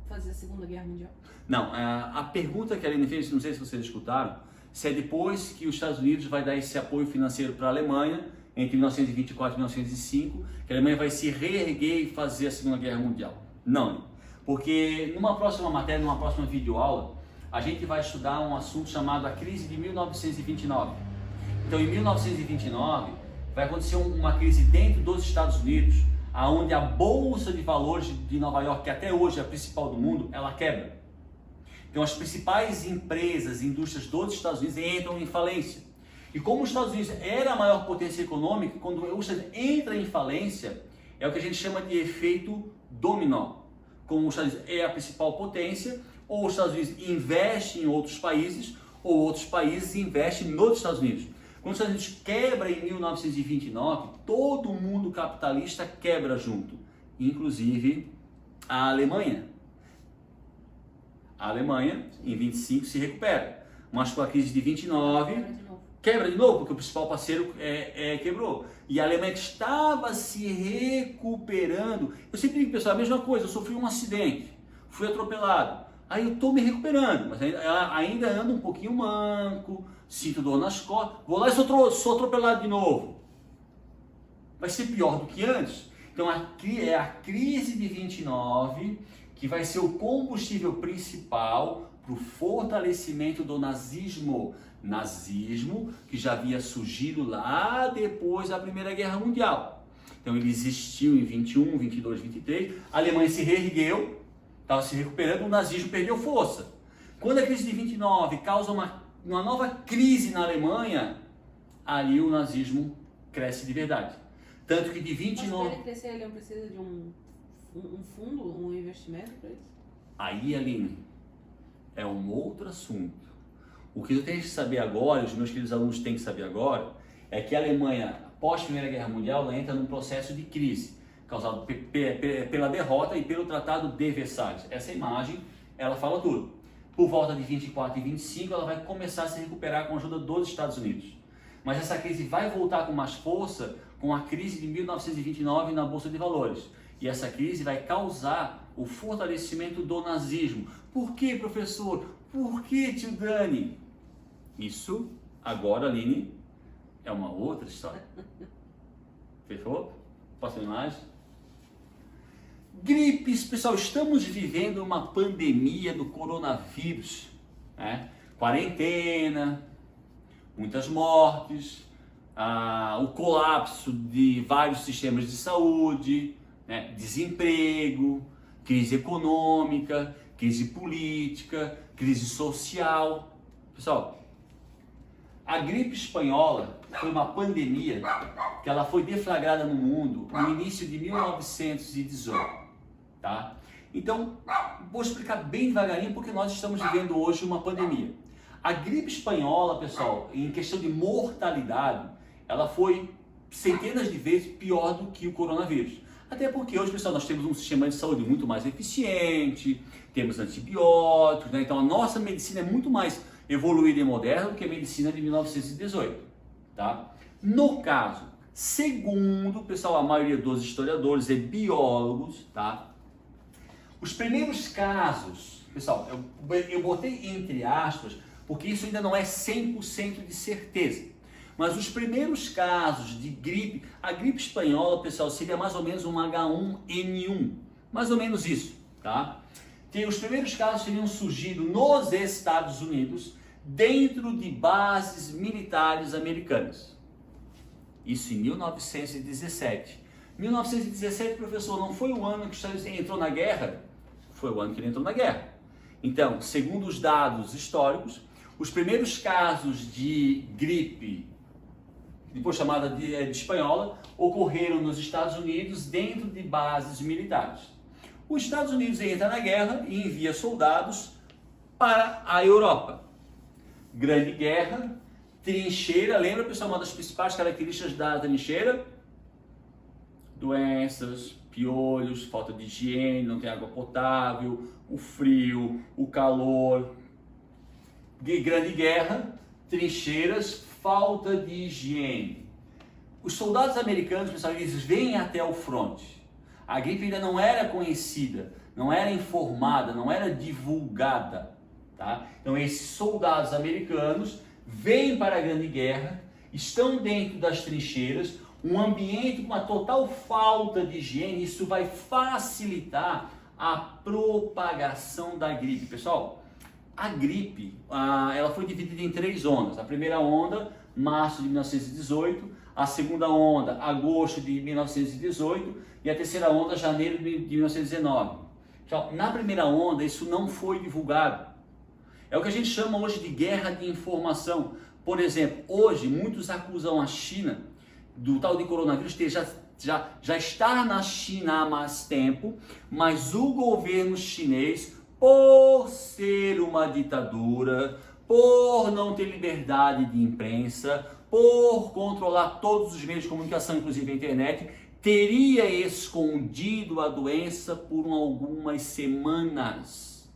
fazer a Segunda Guerra Mundial? Não, a pergunta que a Aline fez, não sei se vocês escutaram, se é depois que os Estados Unidos vai dar esse apoio financeiro para a Alemanha, entre 1924 e 1905, que a Alemanha vai se reerguer e fazer a Segunda Guerra Mundial. Não, porque numa próxima matéria, numa próxima videoaula, a gente vai estudar um assunto chamado a crise de 1929. Então, em 1929, vai acontecer uma crise dentro dos Estados Unidos, onde a Bolsa de Valores de Nova York, que até hoje é a principal do mundo, ela quebra. Então, as principais empresas, indústrias dos Estados Unidos entram em falência. E como os Estados Unidos era a maior potência econômica, quando os Estados Unidos entra em falência, é o que a gente chama de efeito dominó. Como os Estados Unidos é a principal potência, ou os Estados Unidos investem em outros países, ou outros países investem nos Estados Unidos. Quando os Estados Unidos quebra em 1929, todo mundo capitalista quebra junto, inclusive a Alemanha. A Alemanha, em 25, se recupera, mas com a crise de 29, quebra de novo, porque o principal parceiro quebrou. E a Alemanha estava se recuperando. Eu sempre digo, pessoal, a mesma coisa, eu sofri um acidente, fui atropelado. Aí eu estou me recuperando, mas ainda ando um pouquinho manco, sinto dor nas costas, vou lá e sou atropelado de novo. Vai ser pior do que antes. Então é a crise de 29 que vai ser o combustível principal para o fortalecimento do nazismo. Nazismo que já havia surgido lá depois da Primeira Guerra Mundial. Então ele existiu em 21, 22, 23, a Alemanha se reergueu, estava se recuperando, o nazismo perdeu força. Quando a crise de 29 causa uma nova crise na Alemanha, aí o nazismo cresce de verdade. Tanto que de 29... Mas para ele crescer, ele precisa de um fundo, um investimento para isso? Aí, Aline, é um outro assunto. O que eu tenho que saber agora, os meus queridos alunos têm que saber agora, é que a Alemanha, após a Primeira Guerra Mundial, ela entra num processo de crise, causado pela derrota e pelo Tratado de Versalhes. Essa imagem, ela fala tudo. Por volta de 24 e 25, ela vai começar a se recuperar com a ajuda dos Estados Unidos. Mas essa crise vai voltar com mais força com a crise de 1929 na Bolsa de Valores. E essa crise vai causar o fortalecimento do nazismo. Por que, professor? Por que, tio Dani? Isso, agora, Aline, é uma outra história. Fechou? Próxima imagem. Gripes, pessoal, estamos vivendo uma pandemia do coronavírus, né? Quarentena, muitas mortes, o colapso de vários sistemas de saúde, né? Desemprego, crise econômica, crise política, crise social. Pessoal, a gripe espanhola foi uma pandemia que ela foi deflagrada no mundo no início de 1918. Tá? Então, vou explicar bem devagarinho porque nós estamos vivendo hoje uma pandemia. A gripe espanhola, pessoal, em questão de mortalidade, ela foi centenas de vezes pior do que o coronavírus. Até porque hoje, pessoal, nós temos um sistema de saúde muito mais eficiente, temos antibióticos, né? Então a nossa medicina é muito mais evoluída e moderna do que a medicina de 1918. Tá? No caso, segundo, pessoal, a maioria dos historiadores e biólogos, tá? Os primeiros casos, pessoal, eu botei entre aspas, porque isso ainda não é 100% de certeza. Mas os primeiros casos de gripe, a gripe espanhola, pessoal, seria mais ou menos um H1N1, mais ou menos isso, tá? Os primeiros casos teriam surgido nos Estados Unidos, dentro de bases militares americanas. Isso em 1917. 1917, professor, não foi o ano que os Estados Unidos entrou na guerra? Foi o ano que ele entrou na guerra. Então, segundo os dados históricos, os primeiros casos de gripe, depois chamada de espanhola, ocorreram nos Estados Unidos dentro de bases militares. Os Estados Unidos entra na guerra e envia soldados para a Europa. Grande guerra, trincheira, lembra, pessoal, uma das principais características da trincheira? Doenças, piolhos, falta de higiene, não tem água potável, o frio, o calor. Grande guerra, trincheiras, falta de higiene. Os soldados americanos, pessoal, eles vêm até o fronte. A gripe ainda não era conhecida, não era informada, não era divulgada. Tá? Então esses soldados americanos vêm para a Grande Guerra, estão dentro das trincheiras, um ambiente com uma total falta de higiene, isso vai facilitar a propagação da gripe. Pessoal, a gripe ela foi dividida em 3 ondas. A primeira onda, março de 1918, a segunda onda, agosto de 1918 e a terceira onda, janeiro de 1919. Então, na primeira onda, isso não foi divulgado. É o que a gente chama hoje de guerra de informação. Por exemplo, hoje muitos acusam a China do tal de coronavírus já está na China há mais tempo, mas o governo chinês, por ser uma ditadura, por não ter liberdade de imprensa, por controlar todos os meios de comunicação, inclusive a internet, teria escondido a doença por algumas semanas.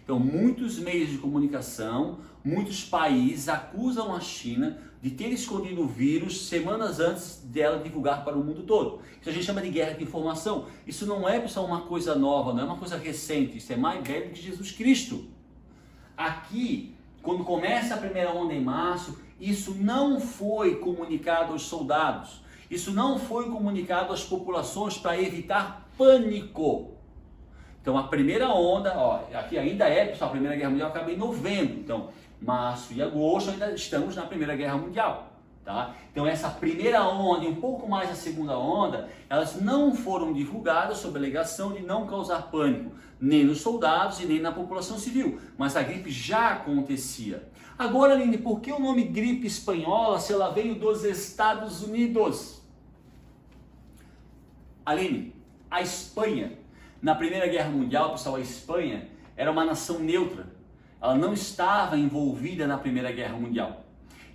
Então, muitos meios de comunicação, muitos países acusam a China de ter escondido o vírus semanas antes dela divulgar para o mundo todo. Isso a gente chama de guerra de informação. Isso não é, pessoal, uma coisa nova, não é uma coisa recente. Isso é mais velho que Jesus Cristo. Aqui, quando começa a primeira onda em março, isso não foi comunicado aos soldados. Isso não foi comunicado às populações para evitar pânico. Então, a primeira onda, aqui ainda é, pessoal, a Primeira Guerra Mundial acaba em novembro. Então, março e agosto ainda estamos na Primeira Guerra Mundial. Tá? Então, essa primeira onda e um pouco mais a segunda onda, elas não foram divulgadas sob a alegação de não causar pânico, nem nos soldados e nem na população civil. Mas a gripe já acontecia. Agora, Aline, por que o nome gripe espanhola se ela veio dos Estados Unidos? Aline, a Espanha, na Primeira Guerra Mundial, pessoal, a Espanha era uma nação neutra. Ela não estava envolvida na Primeira Guerra Mundial.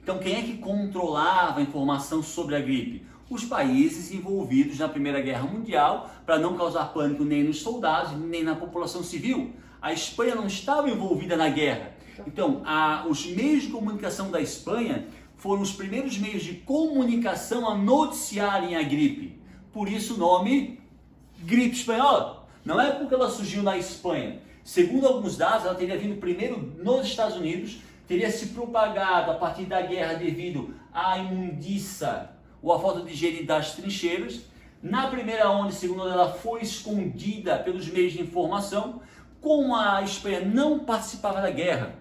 Então, quem é que controlava a informação sobre a gripe? Os países envolvidos na Primeira Guerra Mundial, para não causar pânico nem nos soldados, nem na população civil. A Espanha não estava envolvida na guerra. Então, os meios de comunicação da Espanha foram os primeiros meios de comunicação a noticiarem a gripe. Por isso o nome gripe espanhola. Não é porque ela surgiu na Espanha. Segundo alguns dados, ela teria vindo primeiro nos Estados Unidos, teria se propagado a partir da guerra devido à imundícia ou à falta de higiene das trincheiras. Na primeira onda e segunda onda, ela foi escondida pelos meios de informação. Como a Espanha não participava da guerra,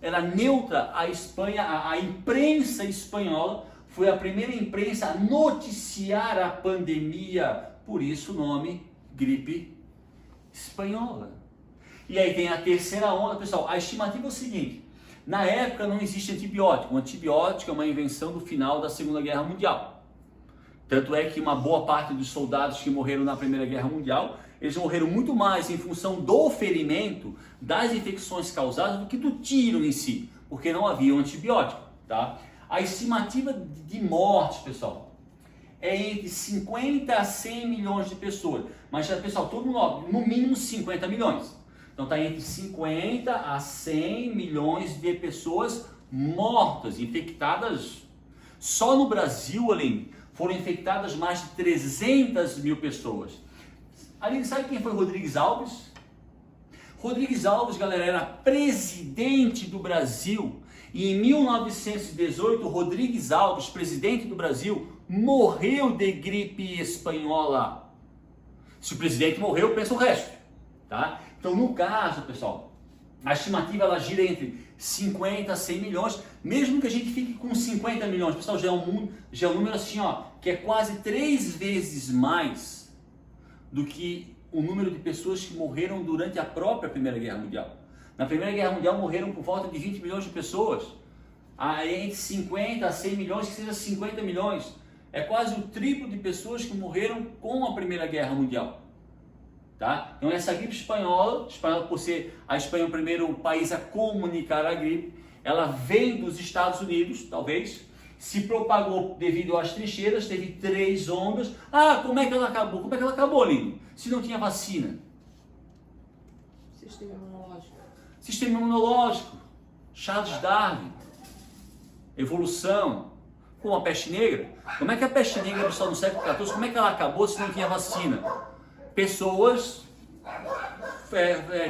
era neutra, a Espanha, a imprensa espanhola foi a primeira imprensa a noticiar a pandemia, por isso o nome gripe espanhola. E aí tem a terceira onda, pessoal. A estimativa é o seguinte: na época não existe antibiótico. O antibiótico é uma invenção do final da Segunda Guerra Mundial. Tanto é que uma boa parte dos soldados que morreram na Primeira Guerra Mundial, eles morreram muito mais em função do ferimento, das infecções causadas, do que do tiro em si, porque não havia um antibiótico, tá? A estimativa de morte, pessoal, é entre 50 a 100 milhões de pessoas. Mas, pessoal, todo mundo, no mínimo 50 milhões. Então está entre 50 a 100 milhões de pessoas mortas, infectadas. Só no Brasil, Aline, foram infectadas mais de 300 mil pessoas. Aline, sabe quem foi Rodrigues Alves? Rodrigues Alves, galera, era presidente do Brasil. E em 1918, Rodrigues Alves, presidente do Brasil, morreu de gripe espanhola. Se o presidente morreu, pensa o resto, tá? Então, no caso, pessoal, a estimativa ela gira entre 50 a 100 milhões, mesmo que a gente fique com 50 milhões, pessoal, já é um número assim, que é quase 3 vezes mais do que o número de pessoas que morreram durante a própria Primeira Guerra Mundial. Na Primeira Guerra Mundial morreram por volta de 20 milhões de pessoas. Entre 50 a 100 milhões, que seja 50 milhões. É quase o triplo de pessoas que morreram com a Primeira Guerra Mundial. Tá? Então essa gripe espanhola, por ser a Espanha o primeiro país a comunicar a gripe, ela vem dos Estados Unidos, talvez, se propagou devido às trincheiras, teve 3 ondas. Como é que ela acabou? Como é que ela acabou, Lino? Se não tinha vacina. Sistema imunológico. Sistema imunológico. Charles Darwin. Evolução. Como a peste negra. Como é que a peste negra, pessoal, no século XIV, como é que ela acabou se não tinha vacina? Pessoas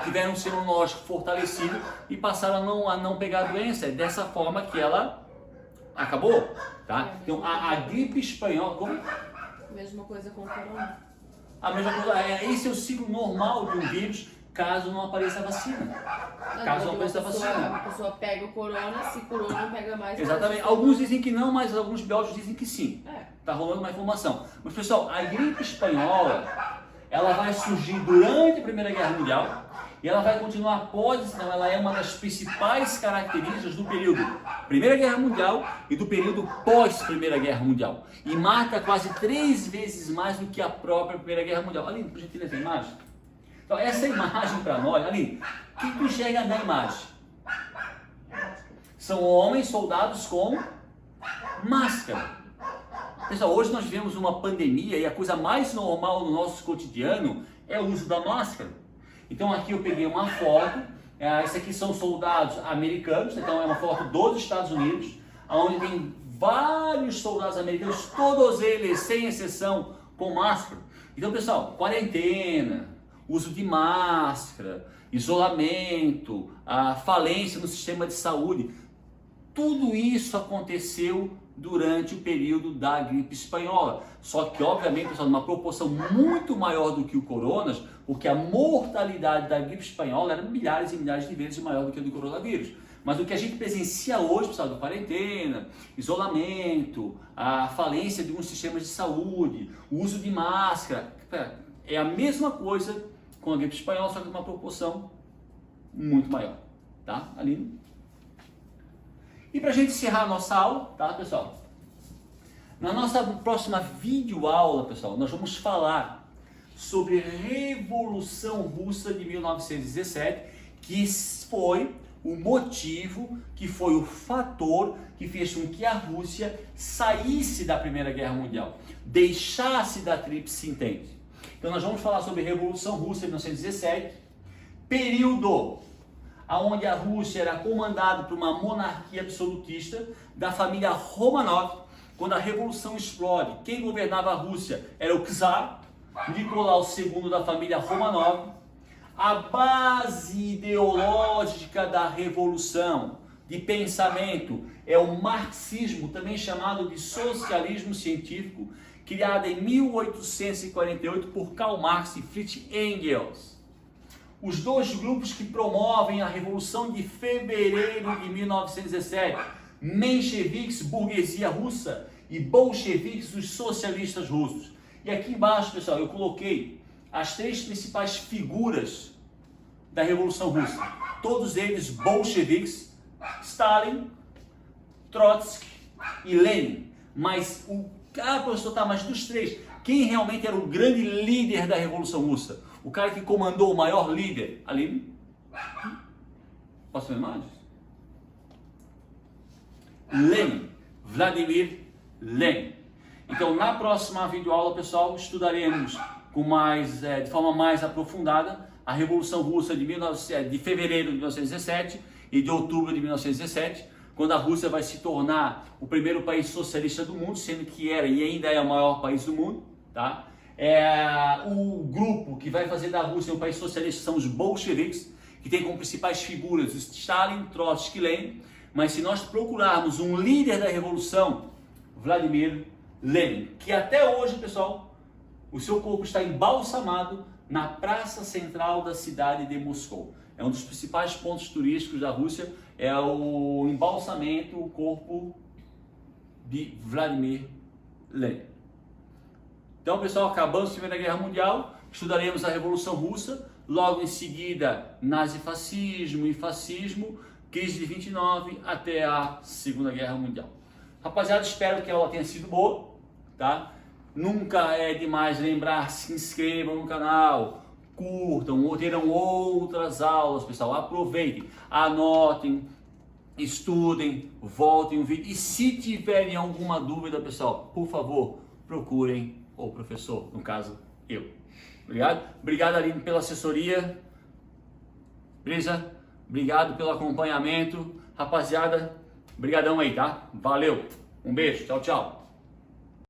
tiveram um sistema imunológico fortalecido e passaram a não pegar a doença. É dessa forma que ela acabou, tá? Então, a gripe espanhola... Como? Mesma coisa com o corona. A mesma coisa, esse é o ciclo normal de um vírus, caso não apareça a vacina. Caso não apareça a vacina. A pessoa pega o corona, se curou, não pega mais. Exatamente. Alguns dizem que não, mas alguns biólogos dizem que sim. Tá rolando uma informação. Mas, pessoal, a gripe espanhola, ela vai surgir durante a Primeira Guerra Mundial e ela vai continuar após, então ela é uma das principais características do período Primeira Guerra Mundial e do período pós-Primeira Guerra Mundial. E mata quase 3 vezes mais do que a própria Primeira Guerra Mundial. Aline, por gentileza, a imagem. Então, essa imagem para nós, Aline, o que tu enxerga na imagem? São homens, soldados com Máscara. Pessoal, hoje nós vivemos uma pandemia e a coisa mais normal no nosso cotidiano é o uso da máscara. Então aqui eu peguei uma foto, esse aqui são soldados americanos, então é uma foto dos Estados Unidos, onde tem vários soldados americanos, todos eles, sem exceção, com máscara. Então pessoal, quarentena, uso de máscara, isolamento, a falência no sistema de saúde, tudo isso aconteceu durante o período da gripe espanhola. Só que, obviamente, pessoal, numa proporção muito maior do que o coronas, porque a mortalidade da gripe espanhola era milhares e milhares de vezes maior do que a do coronavírus. Mas o que a gente presencia hoje, pessoal, da quarentena, isolamento, a falência de alguns sistemas de saúde, o uso de máscara, é a mesma coisa com a gripe espanhola, só que numa proporção muito maior, tá? Aline? E para a gente encerrar a nossa aula, tá, pessoal? Na nossa próxima videoaula, pessoal, nós vamos falar sobre a Revolução Russa de 1917, que foi o motivo, que foi o fator que fez com que a Rússia saísse da Primeira Guerra Mundial, deixasse da Tríplice Entente. Então nós vamos falar sobre a Revolução Russa de 1917, período onde a Rússia era comandada por uma monarquia absolutista da família Romanov. Quando a Revolução explode, quem governava a Rússia era o czar Nicolau II da família Romanov. A base ideológica da Revolução, de pensamento, é o marxismo, também chamado de socialismo científico, criado em 1848 por Karl Marx e Friedrich Engels. Os dois grupos que promovem a Revolução de Fevereiro de 1917, mencheviques, burguesia russa, e bolcheviques, os socialistas russos. E aqui embaixo, pessoal, eu coloquei as três principais figuras da Revolução Russa. Todos eles bolcheviques, Stalin, Trotsky e Lenin. Mas professor, tá, mas dos três, quem realmente era o grande líder da Revolução Russa? O cara que comandou o maior líder? Ali? Posso ver mais? Lenin. Vladimir Lenin. Então, na próxima videoaula, pessoal, estudaremos de forma mais aprofundada a Revolução Russa de fevereiro de 1917 e de outubro de 1917, quando a Rússia vai se tornar o primeiro país socialista do mundo, sendo que era e ainda é o maior país do mundo, tá? O grupo que vai fazer da Rússia um país socialista são os bolcheviques, que tem como principais figuras Stalin, Trotsky e Lenin. Mas se nós procurarmos um líder da Revolução, Vladimir Lenin, que até hoje, pessoal, o seu corpo está embalsamado na praça central da cidade de Moscou. É um dos principais pontos turísticos da Rússia, é o embalsamento, o corpo de Vladimir Lenin. Então, pessoal, acabamos a Primeira Guerra Mundial, estudaremos a Revolução Russa, logo em seguida nazifascismo e fascismo, crise de 29 até a Segunda Guerra Mundial. Rapaziada, espero que a aula tenha sido boa, tá? Nunca é demais lembrar, se inscrevam no canal, curtam, terão outras aulas, pessoal, aproveitem, anotem, estudem, voltem o vídeo e se tiverem alguma dúvida, pessoal, por favor, procurem o professor, no caso, eu. Obrigado, Aline, pela assessoria. Brisa, obrigado pelo acompanhamento. Rapaziada, brigadão aí, tá? Valeu. Um beijo. Tchau, tchau.